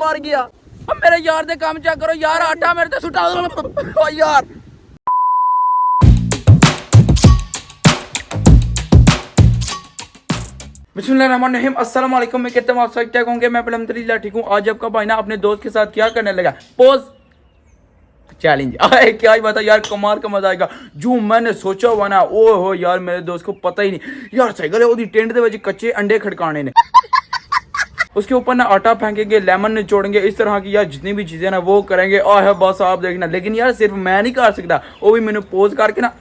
मर गया। अब मेरे यार दे काम चेक करो यार, आटा मेरे ते सुटा ओ यार। बिस्मिल्लाहिर्रहमानिर्रहीम, अस्सलाम वालेकुम। मैं कहता हूँ आप सब ठीक होंगे। मैं अल्हम्दुलिल्लाह ठीक हूँ। आज आपका भाई ना अपने दोस्त के साथ क्या करने लगा, पोज चैलेंज। आए क्या ही बता यार, कमाल का मजा आएगा। जो मैंने सोचा हुआ ना, ओ हो यार मेरे दोस्त को पता ही नहीं यार। सही गल है, टेंट दे कच्चे अंडे खड़काने ने, उसके ऊपर ना आटा फेंकेंगे, लेमन निचोड़ेंगे, इस तरह की यार जितनी भी चीजें ना वो करेंगे। आह बस आप देखना। लेकिन यार सिर्फ मैं नहीं कर सकता, वो भी मैंने पोज करके ना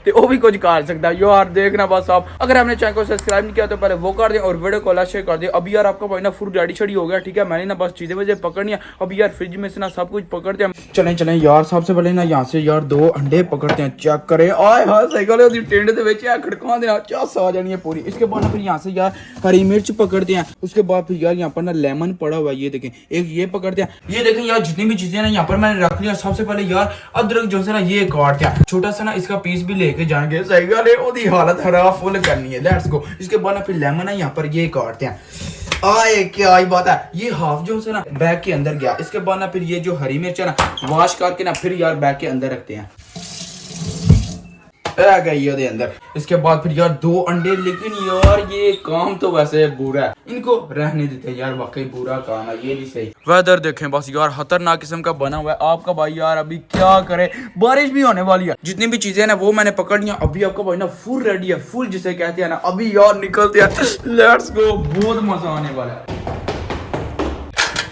तो वो भी कुछ कर सकता है यार। देखना बस आप, अगर आपने चैनल को सब्सक्राइब नहीं किया तो पहले वो कर दें और वीडियो को लाइक शेयर कर दें। अभी यार आपका भाई ना फुल रेडी शेडी हो गया, ठीक है। मैंने ना बस चीजें वजह पकड़नी है। अभी यार फ्रिज में से ना सब कुछ पकड़ते हैं। चलें यार, सबसे पहले ना यहाँ से यार 2 अंडे पकड़ते हैं, चेक करें। आए हाँ सही गल है, टेंट दे विच खड़का देना, चस आ जानी है पूरी। इसके बाद फिर यहाँ से यार हरी मिर्च पकड़ते हैं। उसके बाद फिर यार यहाँ पर ना लेमन पड़ा हुआ है, ये देखें। एक ये पकड़ते हैं, ये देखें यार जितनी भी चीजें ना यहाँ पर मैंने रख लिया। सबसे पहले यार अदरक जो है ना ये काटते हैं, छोटा सा ना इसका पीस भी लेके जाएंगे। सही गल है, ओदी हालत हरा फुल करनी है। Let's go. इसके बाद ना फिर लेमन है यहाँ पर ये काटते हैं। आए क्या ही बात है, ये हाफ जो है ना बैग के अंदर गया। इसके बाद ना फिर ये जो हरी मिर्च है ना वॉश करके ना फिर यार बैग के अंदर रखते हैं, आ गई ओदे अंदर। इसके बाद फिर यार 2 अंडे। लेकिन यार ये काम तो वैसे बुरा है, इनको रहने देते यार, वाकई बुरा काम है, ये नहीं सही। वेदर देखें बस यार खतरनाक किस्म का बना हुआ है। आपका भाई यार अभी क्या करे, बारिश भी होने वाली है। जितनी भी चीजें ना वो मैंने पकड़ लिया। अभी आपका भाई ना फुल रेडी है, फुल जिसे कहते हैं ना। अभी यार निकलते हैं, लेट्स गो। बहुत मजा आने वाला है।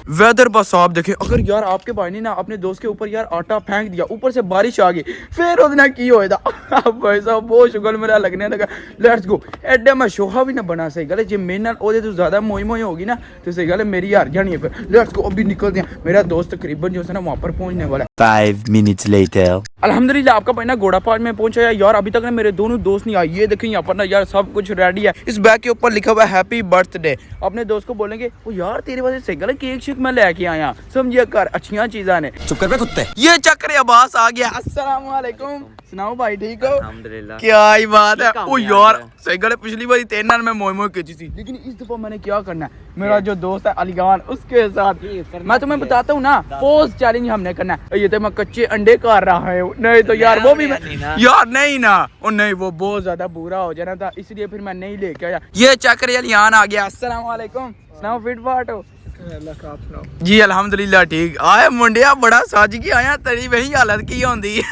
वेदर बस आप देखें, अगर यार आपके भाई ने ना अपने दोस्त के ऊपर यार आटा फेंक दिया, ऊपर से बारिश आ गई, फिर उसने की होएगा। भाई साहब बहुत शुगर मेरा लगने लगा। Let's go. एडे में शोहा भी ना बना। सही गल है, जो मेरे नाल ओदे तो ज्यादा मोई मोई होगी ना तो सही गल है मेरी हार जानी है। फिर लेट्स गो, अभी निकलते हैं। मेरा दोस्त तकरीबन जो है ना वहां पर पहुंचने वाला है। 5 minutes later. अल्हम्दुलिल्लाह आपका भाई ना घोड़ा पास में पहुंचा है यार। अभी तक ना मेरे दोनों दोस्त नहीं आए। ये देखें यहाँ पर ना यार सब कुछ रेडी है। इस बैग के ऊपर लिखा हुआ है हैप्पी बर्थडे। अपने दोस्त को बोलेंगे वो यार तेरे वजह से गलत केक शेक मैं लेके आया, समझिए कर अच्छियां चीज़ा ने। चुप कर बे कुत्ते। ये चक्कर अब्बास आ गया। अस्सलाम वालेकुम। सुनाओ भाई ठीक हो? अल्हम्दुलिल्लाह। क्या ही बात है। ओ यार सही गल है, पिछली बार तेरे नाल मैं मोई मोई की थी, लेकिन इस दफा मैंने क्या करना है, मेरा जो दोस्त है अलीगान उसके साथ मैं तुम्हें बताता हूँ ना, पोज चैलेंज हमने करना है। ये तो मैं कच्चे अंडे कर रहा है, नहीं तो यार वो भी मैं यार नहीं ना, और नहीं वो बहुत ज्यादा बुरा हो जाना था, इसलिए फिर मैं नहीं लेके आया। ये चक्कर यार यहाँ आ गया। अस्सलाम वालेकुम। सुनाओ फिट फाट हो? जी अल्हम्दुलिल्लाह ठीक। आए मुंडिया बड़ा साज की आया, तेरी वही हालत की होंदी।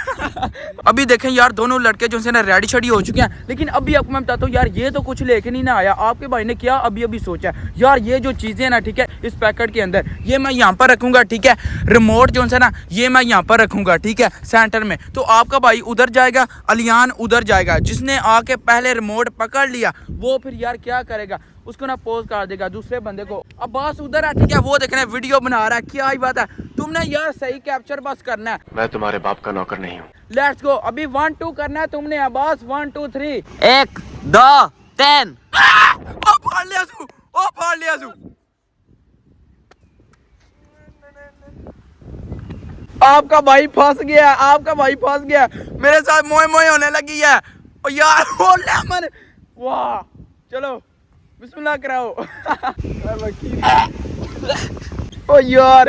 अभी देखें यार दोनों लड़के जो है ना रेडी शेडी हो चुके हैं। लेकिन अभी आपको मैं बताता हूँ यार, ये तो कुछ लेके नहीं ना आया। आपके भाई ने क्या अभी सोचा है यार, ये जो चीजें ना ठीक है इस पैकेट के अंदर, ये मैं यहाँ पर रखूंगा, ठीक है। रिमोट जो है ना ये मैं यहाँ पर रखूंगा, ठीक है, सेंटर में। तो आपका भाई उधर जाएगा, अलियान उधर जाएगा। जिसने आके पहले रिमोट पकड़ लिया वो फिर यार क्या करेगा, उसको ना पोज कर देगा दूसरे बंदे को। अब्बास उधर है, ठीक है, वो देखने वीडियो बना रहा है। क्या ही बात है, तुमने यार सही कैप्चर बस करना है। मैं तुम्हारे बाप का नौकर नहीं हूँ। Let's go. अभी 1 2 करना है तुमने अब्बास। 1 2 3। 1 2 3। ओ फाड़ लिया सू, ओ फाड़ लिया सू। आपका भाई फंस गया, आपका भाई फंस गया। मेरे साथ मोए मोए होने लगी है। ओ यार ओ लेमन, वाह। चलो बिस्मिल्लाह कराओ। ओ यार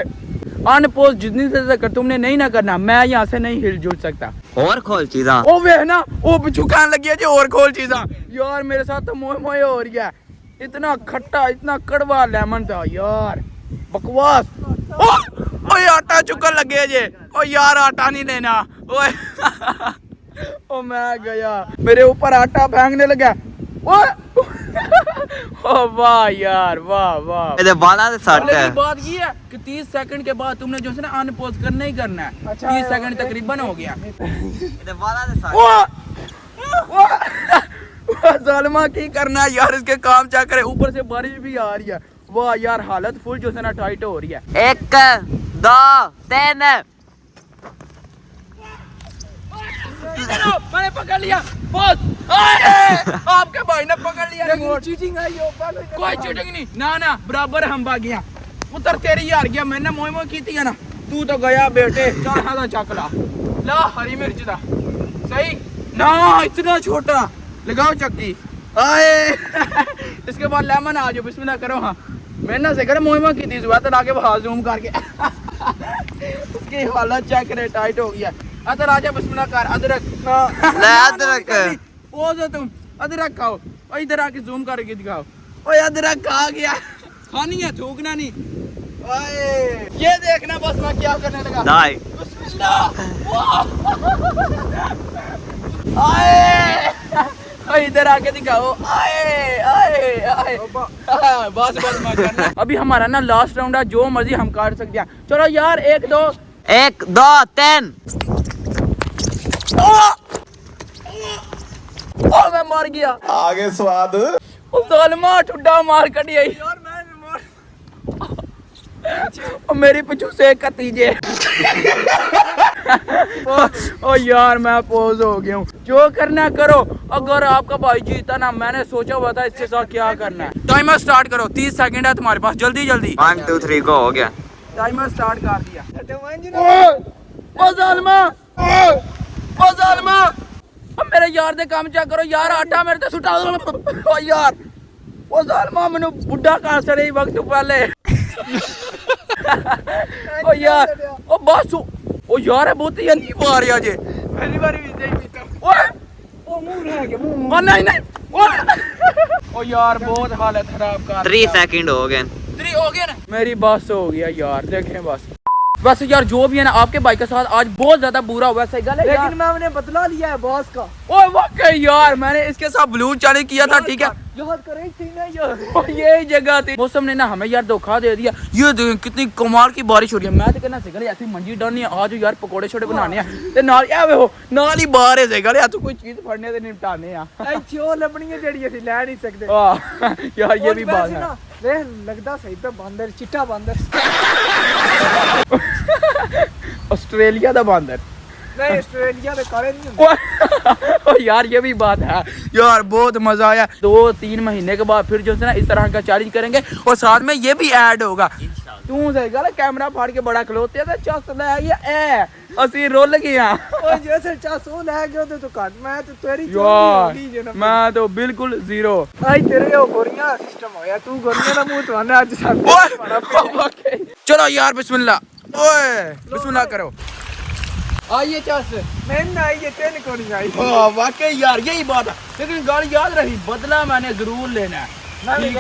अनपोज जितनी देर तक तुमने नहीं ना करना, मैं यहाँ से नहीं हिल जुल सकता। और खोल चीज़ा। ओ वे ना ओ बिछुकान लगी है जी, और खोल चीज़ा। यार मेरे साथ तो मोए मोए हो रही है। इतना खट्टा इतना कड़वा लेमन था यार, बकवास। ओ आटा चुकन लगे जे। ओ यार आटा नहीं लेना। ओए ओ मैं गया, मेरे ऊपर आटा फेंकने लगा। ओ वाह यार, वाह वाह। मेरे बाला से सट है। बात ये है कि 30 सेकंड के बाद तुमने जो है ना अनपोज करना ही करना है। 30 सेकंड तकरीबन हो गया। मेरे बाला से सट है। जालिमा की करना है यार, इसके काम क्या करे। ऊपर से बारिश भी आ रही है। वाह यार हालत फुल जो है ना टाइट हो रही है। 1 2 3। मैंने पकड़ लिया बॉस। आपके भाई ने पकड़ लिया। चीटिंग है ये, कोई चीटिंग नहीं ना ना, बराबर हम भागिया। उतर तेरी यार गया, मैंने मोई मोई की थी ना, तू तो गया बेटे। चल हाँ चक ला हरी मिर्च दा सही ना, इतना छोटा लगाओ चक्की। आए इसके बाद लेमन आ जाओ, बिस्मिल्लाह करो। हाँ मैं ना से करे मोहिमा की थी सुबह तो आके वहां जूम करके उसकी हालत चेक करे टाइट हो गया। अदर आजा बिस्मिल्लाह कर अदरक ले अदरक पोज हो तुम अदरक खाओ और इधर आके जूम करके दिखाओ। ओए अदरक खा गया खानी है थूकना नहीं। ओए ये देखना बस मैं क्या करने लगा। दाई आए ओए इधर आके दिखाओ। आए आए आए बस बस मैं करना। अभी हमारा ना लास्ट राउंड है जो मर्जी हम काट सकते हैं। चलो यार 1 2 1 2 3 ओ मैं मर गया। आगे स्वाद ओ जालिमा ठुड्डा मार कटी आई यार मैं और मेरी पीछू से कतीजे ओ यार मैं पोज हो गया हूँ। जो करना करो। अगर आपका भाई जीता ना मैंने सोचा हुआ था इसके साथ क्या करना है। टाइमर स्टार्ट करो 30 सेकंड है तुम्हारे पास जल्दी जल्दी। 1 2 3 गो हो गया। टाइमर स्टार्ट कर दिया। ओ जालिमा ओ जालिमा अब मेरे यार दे काम चेक करो यार आटा मेरे ते सुटा ओ यार ओ जालिमा मैंने बुढ़ा कर सड़े वक्त पहले ओ यार ओ बस ओ यार बहुत ही नहीं मार या जे पहली बार भी देख पीता ओए ओ मुंह रह गया मुंह नहीं नहीं ओ यार बहुत हालत खराब कर 3 सेकंड हो गए। 3 हो गया ना मेरी बस हो गया यार देखें बस। वैसे यार जो भी है ना आपके भाई के साथ आज बहुत ज्यादा बुरा हुआ सही गल है लेकिन मैंने बदला लिया है बॉस का। ओए वाकई यार मैंने इसके साथ ब्लूज चालू किया था ठीक है याद करें थी ना यार यही जगह थी। मौसम ने ना हमें यार धोखा दे दिया। ये देख कितनी कमाल की बारिश हो रही है। मैं तो कहना सिगल ऐसी मंजी डालनी है आज यार पकोड़े छोड़े बनाने हैं ते नाल या वे हो नाल ही बाहर है सिगल या तू कोई चीज फड़ने ते निपटाने आ ऐ ओ लबनी है जेड़ी ਅਸੀਂ ਲੈ नहीं सकते। हां यार ये भी बात है वे लगदा सही पे बंदर चिट्टा बंदर ऑस्ट्रेलिया दा बंदर नहीं ऑस्ट्रेलिया में काले नहीं ओ यार ये भी बात है यार बहुत मजा आया। 2-3 महीने के बाद फिर जो है ना इस तरह का चैलेंज करेंगे और साथ में ये भी ऐड होगा। तू सही गल कैमरा फाड़ के बड़ा खलोते ते चस ले गया ए ਅਸੀਂ रुल गया ओ जैसे चस ओ ले गया तो काट मैं तो तेरी यार मैं तो बिल्कुल जीरो आई तेरे ओ गोरियां सिस्टम होया तू गोरियां दा मुंह तो आने आज सब चलो यार बिस्मिल्लाह ओए बिस्मिल्लाह करो। आइए चस मैंने आइए तेन को नहीं आई। हां वाकई यार यही बात है लेकिन गाड़ी याद रही बदला मैंने जरूर लेना है। ठीक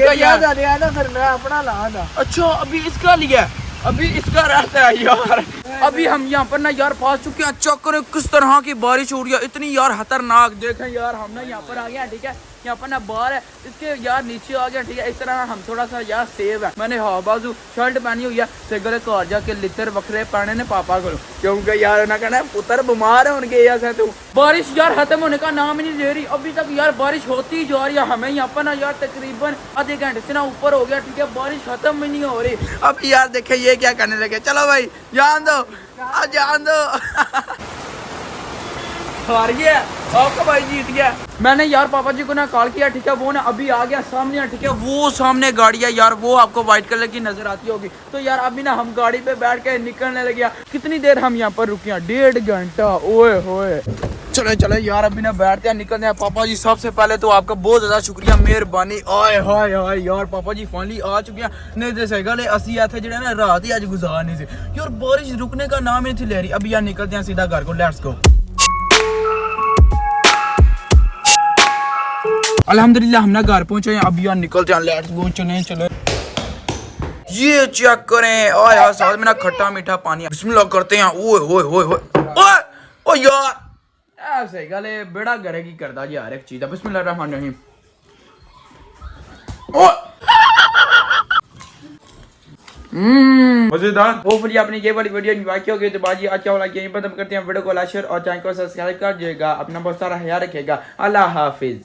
है याद आ गया ना फिर मैं अपना लाना। अच्छा अभी इसका लिया अभी इसका रहता है यार। अभी हम यहाँ पर ना यार फंस चुके हैं। चक्कर किस तरह की बारिश हो रही है इतनी यार खतरनाक। देखें यार हम ना यहाँ पर आ गए हैं ठीक है यहाँ पर ना बाहर है इसके यार नीचे आ गया ठीक है। इस तरह हम थोड़ा सा यार सेव है। मैंने हाँ बाजू शर्ट पहनी हुई है सिगले घर जाके लितर वखरे पहने ने पापा को क्योंकि यार ना कहना पुत्र बीमार है उनके ऐसा तो बारिश यार खत्म होने का नाम ही नहीं ले रही। अभी तक यार बारिश होती ही जा रही है। हमें यहाँ पर ना यार तकरीबन आधे घंटे से ना ऊपर हो गया ठीक है बारिश खत्म ही नहीं हो रही। अब यार देखे ये क्या करने लगे। चलो भाई जान दो जान दो हार गया आपका भाई जीत गया। मैंने यार पापा जी को ना कॉल किया ठीक है वो ना अभी आ गया सामने ठीक है वो सामने गाड़ी है यार वो आपको व्हाइट कलर की नजर आती होगी। तो यार अभी ना हम गाड़ी पे बैठ के निकलने लगे। कितनी देर हम यहाँ पर रुके 1.5 घंटा ओए होए। चले चले यार अभी ना बैठते हैं निकलते हैं। पापा जी सबसे पहले तो आपका बहुत ज्यादा शुक्रिया मेहरबानी। आए हाय हाय यार पापा जी फाइनली आ चुके हैं। नहीं तो सही गल असि थे जो ना रात ही आज गुजारनी थी यार बारिश रुकने का नाम ही नहीं थी ले रही। अभी यार निकलते हैं सीधा घर को लेट्स गो। अल्हम्दुलिल्लाह हम ना घर पहुंचे हैं। अभी यार निकलते हैं लेट्स गो चले चले। ये चेक करें ओए यार साथ में ना खट्टा मीठा पानी बिस्मिल्लाह करते हैं। ओए ओए ओए ओए ओ यार ऐसे गले बेड़ा गरे की करदा जी हर एक चीज बिस्मिल्लाह रहमान रहीम। ओ मजेदार। होपफुली आपने ये वाली वीडियो एंजॉय की होगी तो बाजी अच्छा वाला यहीं पर खत्म करते हैं वीडियो को लाइक शेयर और चैनल को सब्सक्राइब कर दीजिएगा। अपना बहुत सारा ख्याल रखिएगा। अल्लाह हाफिज।